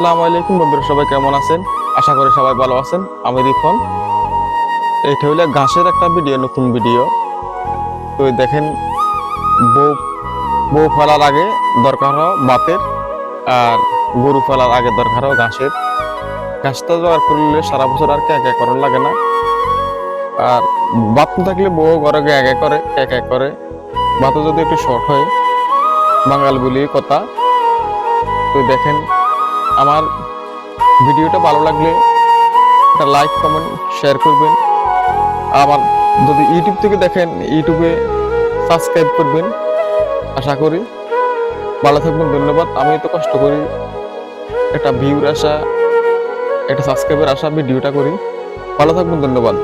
আসসালামু আলাইকুম বন্ধুরা, সবাই কেমন আছেন? আশা করি সবাই ভালো আছেন। আমি রিফন। এইটা হইলে ঘাসের একটা ভিডিও, নতুন ভিডিও। তো এই দেখেন, বউ বউ ফেলার আগে দরকার হয় বাতের, আর গরু ফেলার আগে দরকার হয় ঘাসের। ঘাসটা জোগাড় করলে সারা বছর আর কে করার লাগে না। আর বাত না থাকলে বউ ঘরে কে করে। বাতও যদি একটু শর্ট হয়, বাঙাল বলি কথা। তো দেখেন, আমার ভিডিওটা ভালো লাগলে একটা লাইক, কমেন্ট, শেয়ার করবেন। আবার যদি ইউটিউব থেকে দেখেন, ইউটিউবে সাবস্ক্রাইব করবেন। আশা করি ভালো থাকবেন। ধন্যবাদ। আমি তো কষ্ট করি, একটা ভিউর আশা, একটা সাবস্ক্রাইবের আশা ভিডিওটা করি। ভালো থাকবেন। ধন্যবাদ।